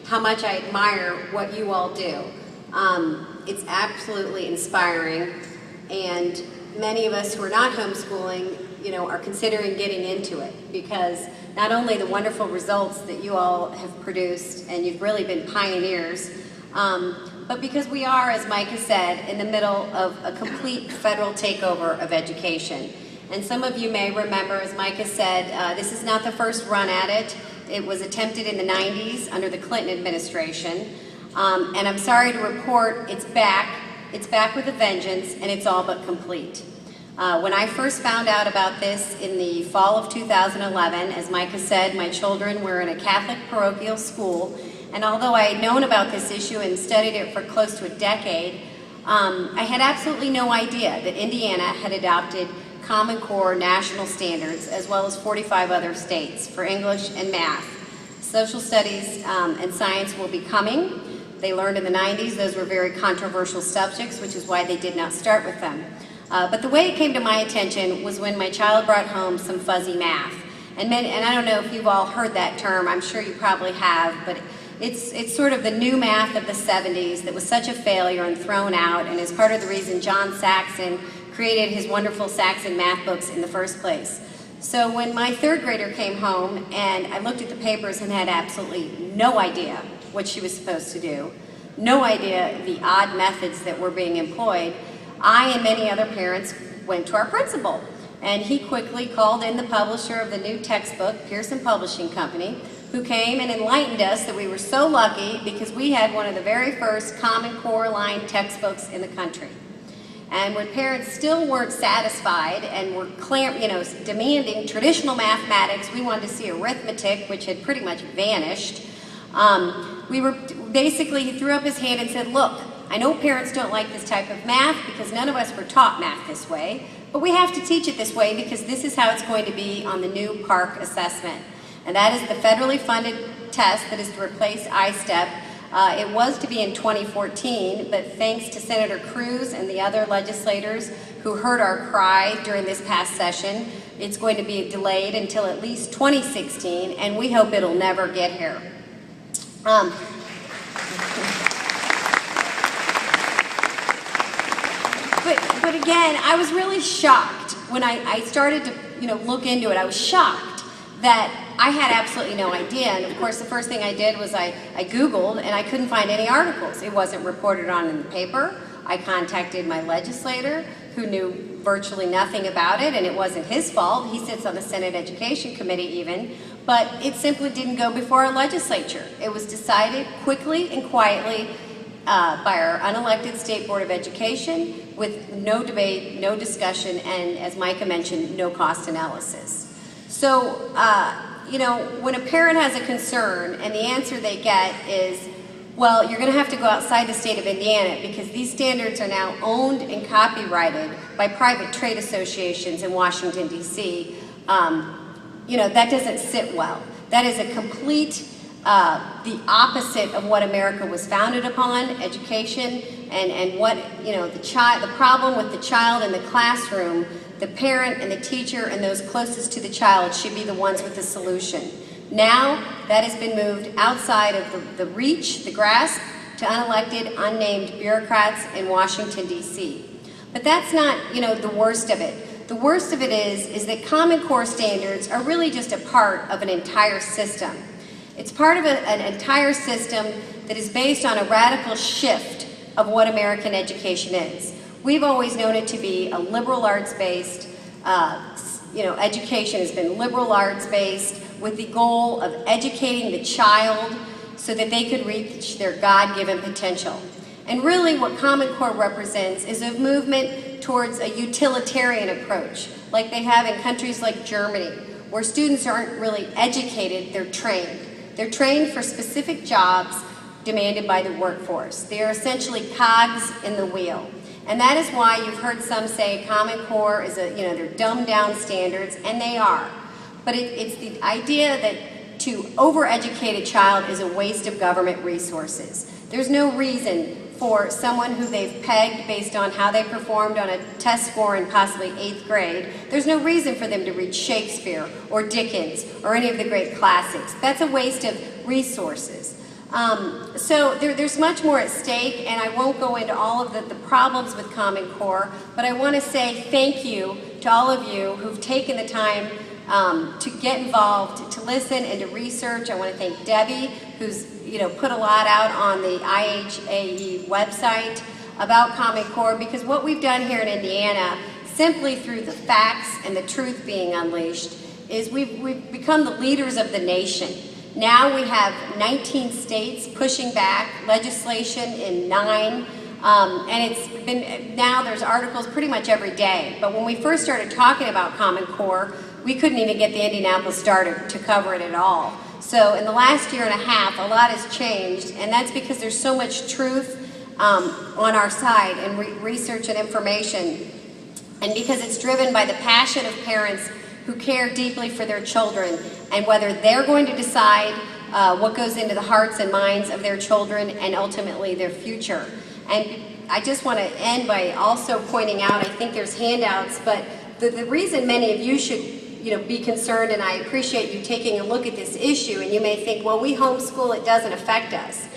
how much I admire what you all do. It's absolutely inspiring, and many of us who are not homeschooling, are considering getting into it, because not only the wonderful results that you all have produced, and you've really been pioneers, but because we are, as Mike has said, in the middle of a complete federal takeover of education. And some of you may remember, as Mike has said, this is not the first run at it. It was attempted in the 90s under the Clinton administration. And I'm sorry to report, it's back. It's back with a vengeance, and it's all but complete. When I first found out about this in the fall of 2011, as Mike has said, my children were in a Catholic parochial school, and although I had known about this issue and studied it for close to a decade, I had absolutely no idea that Indiana had adopted Common Core national standards, as well as 45 other states, for English and math. Social studies and science will be coming. They learned in the 90s those were very controversial subjects, which is why they did not start with them. But the way it came to my attention was when my child brought home some fuzzy math. And I don't know if you've all heard that term, I'm sure you probably have, but it's sort of the new math of the 70s that was such a failure and thrown out, and is part of the reason John Saxon created his wonderful Saxon math books in the first place. So when my third grader came home and I looked at the papers and had absolutely no idea what she was supposed to do, no idea the odd methods that were being employed, I and many other parents went to our principal. And he quickly called in the publisher of the new textbook, Pearson Publishing Company, who came and enlightened us that we were so lucky because we had one of the very first Common Core line textbooks in the country. And when parents still weren't satisfied and were demanding traditional mathematics, we wanted to see arithmetic, which had pretty much vanished. He threw up his hand and said, look, I know parents don't like this type of math because none of us were taught math this way, but we have to teach it this way because this is how it's going to be on the new PARCC assessment. And that is the federally funded test that is to replace I-STEP. It was to be in 2014, but thanks to Senator Cruz and the other legislators who heard our cry during this past session, it's going to be delayed until at least 2016, and we hope it'll never get here. But again, I was really shocked when I started to look into it. I was shocked that I had absolutely no idea, and of course the first thing I did was I Googled, and I couldn't find any articles. It wasn't reported on in the paper. I contacted my legislator, who knew virtually nothing about it, and it wasn't his fault. He sits on the Senate Education Committee even, but it simply didn't go before our legislature. It was decided quickly and quietly by our unelected State Board of Education with no debate, no discussion, and as Micah mentioned, no cost analysis. So, when a parent has a concern and the answer they get is, well, you're going to have to go outside the state of Indiana because these standards are now owned and copyrighted by private trade associations in Washington, D.C., that doesn't sit well. That is a complete, the opposite of what America was founded upon, education, and what, the problem with the child in the classroom. The parent and the teacher and those closest to the child should be the ones with the solution. Now, that has been moved outside of the reach, the grasp, to unelected, unnamed bureaucrats in Washington, D.C. But that's not, the worst of it. The worst of it is that Common Core standards are really just a part of an entire system. It's part of an entire system that is based on a radical shift of what American education is. We've always known it to be a liberal arts-based, education has been liberal arts-based with the goal of educating the child so that they could reach their God-given potential. And really what Common Core represents is a movement towards a utilitarian approach, like they have in countries like Germany, where students aren't really educated, they're trained. They're trained for specific jobs demanded by the workforce. They are essentially cogs in the wheel. And that is why you've heard some say Common Core is they're dumbed down standards, and they are. But it's the idea that to overeducate a child is a waste of government resources. There's no reason for someone who they've pegged based on how they performed on a test score in possibly 8th grade, there's no reason for them to read Shakespeare or Dickens or any of the great classics. That's a waste of resources. So there's much more at stake, and I won't go into all of the problems with Common Core, but I want to say thank you to all of you who've taken the time to get involved, to listen and to research. I want to thank Debbie, who's put a lot out on the IHAE website about Common Core, because what we've done here in Indiana, simply through the facts and the truth being unleashed, is we've become the leaders of the nation. Now we have 19 states pushing back legislation in 9, and it's been, now there's articles pretty much every day. But when we first started talking about Common Core, we couldn't even get the Indianapolis Star to cover it at all. So in the last year and a half, a lot has changed, and that's because there's so much truth on our side, and research and information, and because it's driven by the passion of parents who care deeply for their children and whether they're going to decide what goes into the hearts and minds of their children and ultimately their future. And I just want to end by also pointing out, I think there's handouts, but the reason many of you should be concerned, and I appreciate you taking a look at this issue, and you may think, well, we homeschool, it doesn't affect us.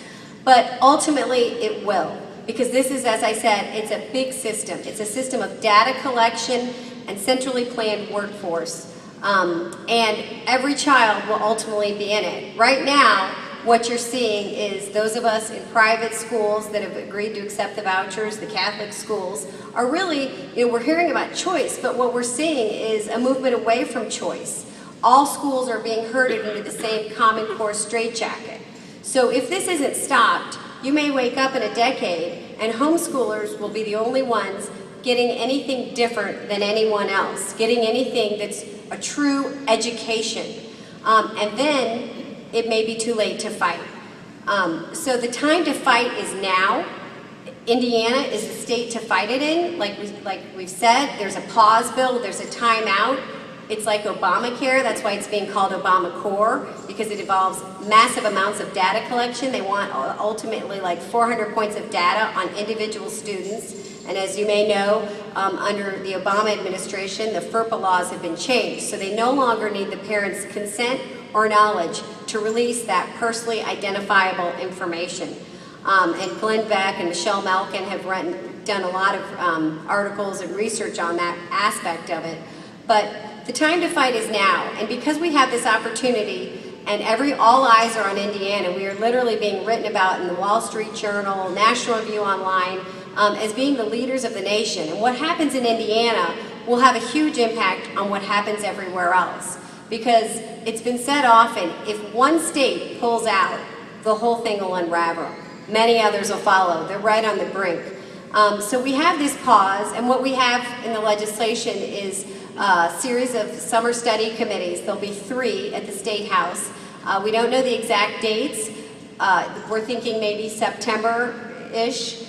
But ultimately it will, because this is, as I said, it's a big system. It's a system of data collection and centrally planned workforce. And every child will ultimately be in it. Right now, what you're seeing is those of us in private schools that have agreed to accept the vouchers, the Catholic schools, are really, we're hearing about choice, but what we're seeing is a movement away from choice. All schools are being herded into the same Common Core straitjacket. So if this isn't stopped, you may wake up in a decade and homeschoolers will be the only ones getting anything different than anyone else, getting anything that's a true education. And then it may be too late to fight. So the time to fight is now. Indiana is the state to fight it in. Like we've said, there's a pause bill, there's a timeout. It's like Obamacare, that's why it's being called Obama Core, because it involves massive amounts of data collection. They want ultimately like 400 points of data on individual students. And as you may know, under the Obama administration, the FERPA laws have been changed. So they no longer need the parents' consent or knowledge to release that personally identifiable information. And Glenn Beck and Michelle Malkin have done a lot of articles and research on that aspect of it. But the time to fight is now. And because we have this opportunity, and all eyes are on Indiana, we are literally being written about in the Wall Street Journal, National Review Online, as being the leaders of the nation. And what happens in Indiana will have a huge impact on what happens everywhere else. Because it's been said often, if one state pulls out, the whole thing will unravel. Many others will follow. They're right on the brink. So we have this pause, and what we have in the legislation is a series of summer study committees. There'll be 3 at the State House. We don't know the exact dates. We're thinking maybe September-ish.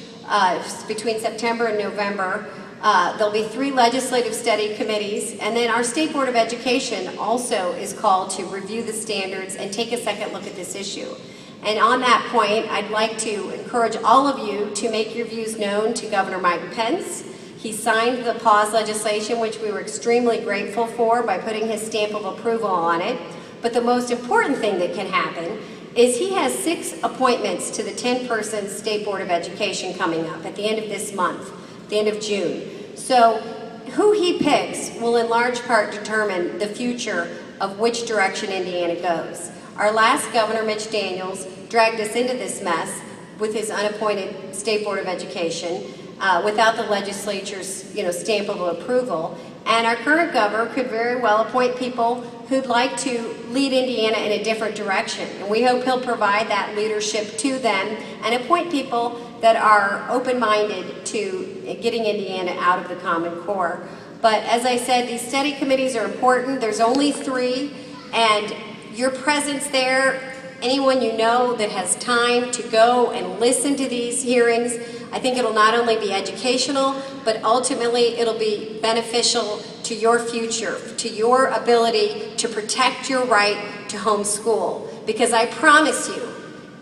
Between September and November. There'll be 3 legislative study committees, and then our State Board of Education also is called to review the standards and take a second look at this issue. And on that point, I'd like to encourage all of you to make your views known to Governor Mike Pence. He signed the pause legislation, which we were extremely grateful for, by putting his stamp of approval on it. But the most important thing that can happen is he has 6 appointments to the 10-person State Board of Education coming up at the end of this month, the end of June. So who he picks will in large part determine the future of which direction Indiana goes. Our last governor, Mitch Daniels, dragged us into this mess with his unappointed State Board of Education without the legislature's stamp of approval. And our current governor could very well appoint people who'd like to lead Indiana in a different direction. And we hope he'll provide that leadership to them and appoint people that are open-minded to getting Indiana out of the Common Core. But as I said, these study committees are important. There's only 3, and your presence there, anyone you know that has time to go and listen to these hearings, I think it'll not only be educational, but ultimately it'll be beneficial to your future, to your ability to protect your right to homeschool. Because I promise you,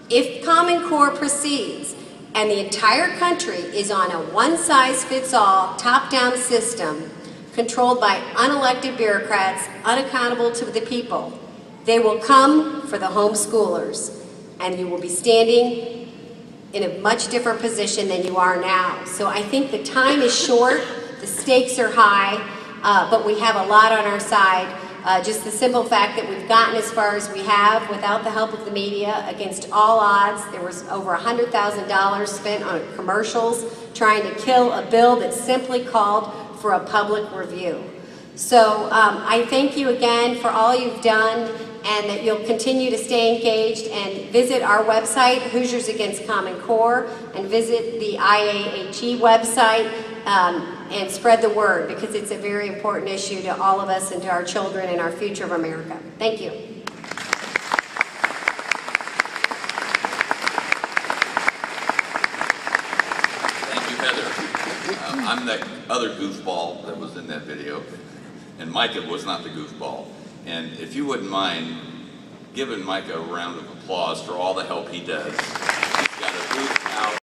if Common Core proceeds and the entire country is on a one-size-fits-all, top-down system controlled by unelected bureaucrats, unaccountable to the people, they will come for the homeschoolers. and you will be standing in a much different position than you are now. So I think the time is short, the stakes are high, but we have a lot on our side. Just the simple fact that we've gotten as far as we have without the help of the media, against all odds. There was over $100,000 spent on commercials trying to kill a bill that simply called for a public review. So I thank you again for all you've done, and that you'll continue to stay engaged and visit our website, Hoosiers Against Common Core, and visit the IAHE website and spread the word, because it's a very important issue to all of us and to our children and our future of America. Thank you. Thank you, Heather. I'm that other goofball that was in that video, and Micah was not the goofball. And if you wouldn't mind giving Micah a round of applause for all the help he does.